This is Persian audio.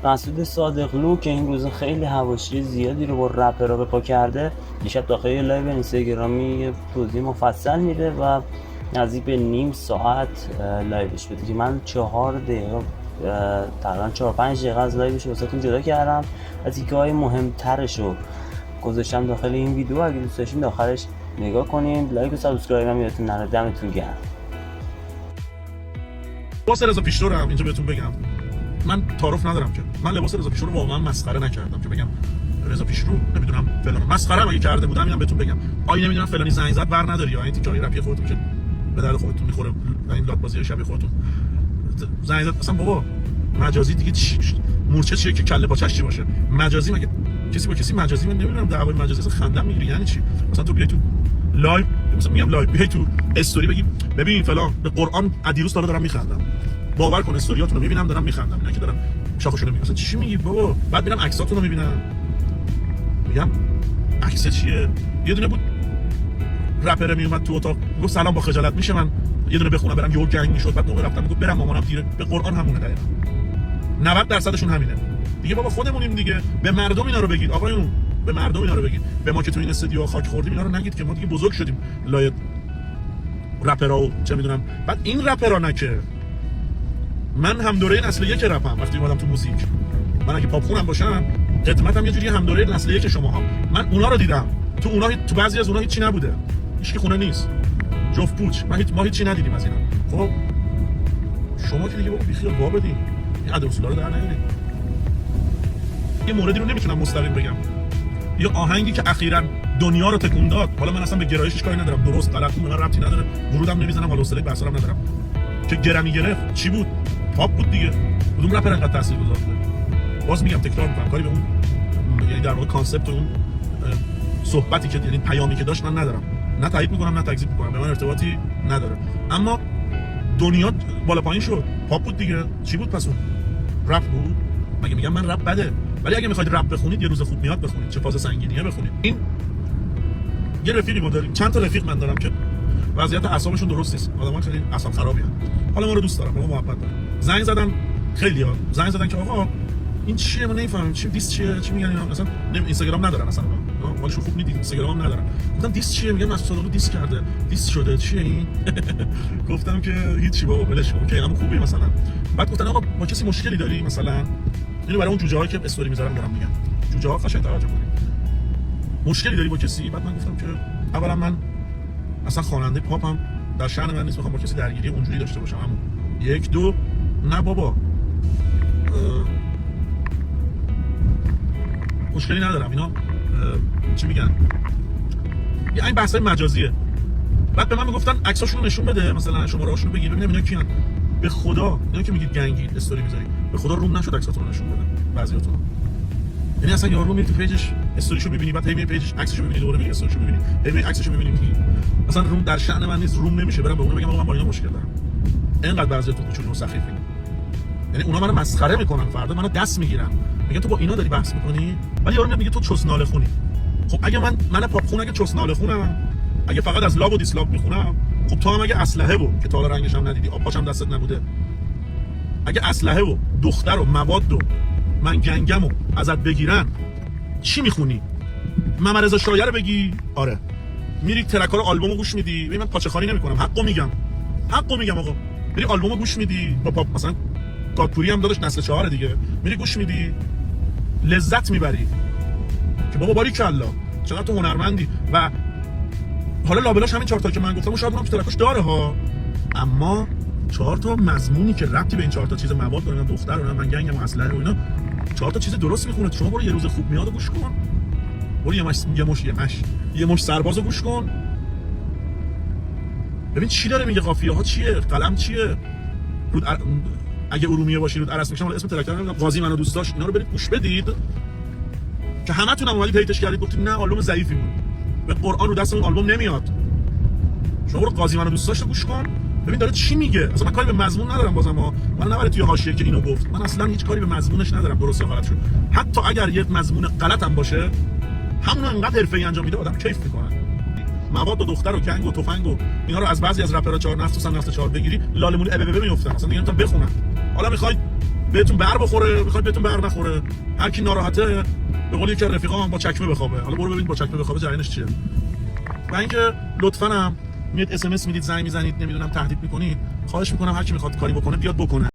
مسعود صادقلو که این روز خیلی حواشی زیادی رو با رپرها به پا کرده، دیشب داخل لایو اینستاگرامی توضیح مفصل میده و نزدیک به نیم ساعت لایوش بوده که من 4 دقیقه تقریبا 4-5 دقیقه از لایوش واسهتون جدا کردم و تیکه‌های مهمترش رو گذاشتم داخل این ویدیو. اگه دوست داشتین داخلش نگاه کنین، لایک و سابسکرایب هم یادتون نره. دمتون گرم. لباس رضا پیشرو رو اینجا بهتون بگم، من تعارف ندارم که من لباس رضا پیشرو رو واقعا مسخره نکردم که بگم رضا پیشرو نمیدونم فلان مسخره اگه کرده بودم اینم بهتون بگم آی نمیدونم فلانی زنگ زد بر نداری یا این تیکای رپی خودتون که به درد خودتون میخوره این لات بازی شب خودتون زنگ زد. اصلا بابا مجازی دیگه مورچه چیه که کله پاچش چی باشه؟ مجازی مگه کسی با کسی مجازی؟ من نمیدونم دعوای مجازی اصلا خندم میگیره یعنی چی؟ مثلا تو بیای تو لایو، مثلا میگم لایو، بیای تو استوری بگی ببین فلان به قرآن ادیروس دارم میخندم، باور کن استوریاتونو میبینم دارم میخندم، اینا که دارم شاخشونو میگم مثلا چی میگی بابا؟ بعد میرم عکساتونو میبینم میگم عکس چیه؟ یه دونه بود رپر میومد تو اتاق گفت سلام با خجالت میشه من یه دونه بخونم برم یهو گنگ میشد، بعد رفتم گفت برم مامانم دیره. به قرآن همونه دقیقاً 90% همینه دیگه. بابا خودمونیم دیگه، به مردم اینا رو بگید آقایون، به مردم اینا رو بگید، به ما که تو این استودیو خاک خوردیم اینا رو نگید که ما دیگه بزرگ شدیم لای رپرها و چه میدونم. بعد این رپرها نه که من هم دوره نسل یک رپم وقتی اومدم تو موزیک، من اگه پاپ خونم باشم قدمتم یه جوری هم دوره نسل یک شماها. من اونا رو دیدم، تو اونا تو بعضی از اونها هیچی نبوده، هیچ خونه نیست، جفت پوچ، ما هیچی ندیدیم از اینا. خب شما که دیگه بابا بیخیال وا بدین این ادرسولا رو در نیارید. یه موردی رو نمیتونم مستقیم بگم، یه آهنگی که اخیراً دنیا رو تکون داد، حالا من اصلا به گرایشش کاری ندارم، درست غلط من ربطی نداره، ورودم نمیزنم، حالا حوصله بحثام ندارم، که گرمی گرفت چی بود؟ پاپ بود دیگه. کدوم رپر انقدر تاثیرگذار بوده؟ باز میگم تکرار میکنم، کاری به اون یعنی در واقع کانسپت اون صحبتی که یعنی پیامی که داشت من ندارم، نه تایید میکنم نه تکذیب میکنم، به من ارتباطی نداره. اما دنیا بالا پایین شد، پاپ بود دیگه. چی بود پس اون؟ رپ بود؟ مگه میگم من رپ بده؟ ولی اگه میخواید رپ بخونید یه روز خوب میاد بخونید، چه فاز سنگینیه بخونید. این یه رفیقی ما داریم، چند تا رفیق من دارم که وضعیت اعصابشون درست نیست، آدم‌ها خیلی اعصاب خرابیان. حالا ما رو دوست دارم، ما محبت دارم. زنگ زدن خیلی‌ها، زنگ زدن که آقا این چیه؟ من نمیفهمم چی دیس چیه؟ چی میگن اینا؟ مثلا اینستاگرام ندارن، اصلا حالشون خوب نیست، اینستاگرام ندارن. گفتم دیس چیه؟ میگن مسعود صادقلو دیس کرده، دیس شده، چیه این؟ گفتم که هیچی بابا ولش کن، که اینم خوبه مثلا. بعد گفتن آقا با کسی مشکلی داری مثلا؟ اینو برای اون جوجه‌ها که استوری میذارم دارم میگم، جوجه‌ها قشنگ توجه کنید. مشکلی داری با کسی؟ بعد من گفتم که اولا من اصلا خواننده پاپم، در شأن من نیست بخوام با کسی درگیری اونجوری داشته باشم. همون یک دو نه بابا مشکلی ندارم اینا چی میگن، یه این بحثای مجازیه. بعد به من میگفتن عکساشون رو نشون بده، مثلا شماره‌هاشون رو بگیر ببینم اینا کیان. به خدا اینا که میگید گنگید استوری میذارید، به خدا روم نشد عکساتون رو نشون بدم بعضیاتون. یعنی اصلا یارو میری تو پیجش استوریشو میبینی، بعد هی میری پیجش عکسشو میبینی، دوباره میری استوریشو میبینی، هی میری عکسشو میبینی. اصلا روم در شأن من نیست، روم نمیشه برام به اون بگم آقا من با اینا مشکل دارم. اینقدر بعضیاتون کوچولو و سخیفین، یعنی اونا منو مسخره میکنن، فردا منو دست میگیرن میگن تو با اینا داری بحث میکنی، ولی یارو میگه تو چوس ناله خونی. خب اگه من پاپ خون اگه چوس ناله خونم، اگه فقط از لاب و دیسلاک میخونم، خب تو هم اگه اسلحه و که تا حالا رنگش هم ندیدی، آبپاشم دستت نبوده، اگه اسلحه و دختر و مواد و من گنگمو ازت بگیرن چی میخونی؟ محمد رضا شایعه رو بگی؟ آره. میری ترک‌ها رو آلبومو گوش میدی؟ ببین من پاچه‌خواری نمی‌کنم، حقو میگم آقا. میری آلبومو گوش میدی با پاپ، مثلا کاتپوری هم داداش نسل 4 دیگه، میری گوش میدی لذت میبری که بابا باریکالله چقدر تو هنرمندی. و حالا لابلاش همین 4 تا که من گفتم شاید اونم تو ترکاش داره ها، اما 4 تا مضمونی که ربطی به این 4 تا چیز مواد داره، دختر و من گنگم و اسلحه و اینا، 4 تا چیز درست میخونه. شما برو یه روز خوب میاد گوش کن، برو یه مش سربازو گوش کن، ببین چی داره میگه، قافیه ها چیه، قلم چیه. اگه ارومیه باشی رود عرس میشم، اسم ترکتر نمیدونم، قاضی منو دوست داشت، اینا رو برید گوش بدید که همتون هم اومدید هیتش کردید گفتید نه آلبوم ضعیفی بود. به قرآن رو دست اون آلبوم نمیاد. شما برو قاضی منو دوست داشت گوش کن ببین داره چی میگه. اصلا من کاری به مضمون ندارم، بازم من نبرید توی حاشیه که اینو گفت، من اصلا هیچ کاری به مضمونش ندارم، درست یا غلط شد. حتی اگر یه مضمون غلط هم باشه، همون انقدر حرفه‌ای انجام میده آدم کیف میکنه. مواد و دختر و کنگ و تفنگ و اینا رو از بعضی از رپرها 4 نفس و 4 بگیری، لالمون اببه میافتن، اصلا دیگه نمیتونن بخونن. حالا میخواید بهتون بر بخوره، میخواد بهتون بر نخوره، هر کی ناراحته به قول یکی از رفیقام با چکمه بخوابه. حالا برو ببین با چکمه بخوابه جریانش چیه. و اینکه لطفاً هم میاد اس ام اس میدید، زنگ میزنید، نمیدونم تهدید میکنید، خواهش میکنم هر کی میخواد کاری بکنه بیاد بکنه.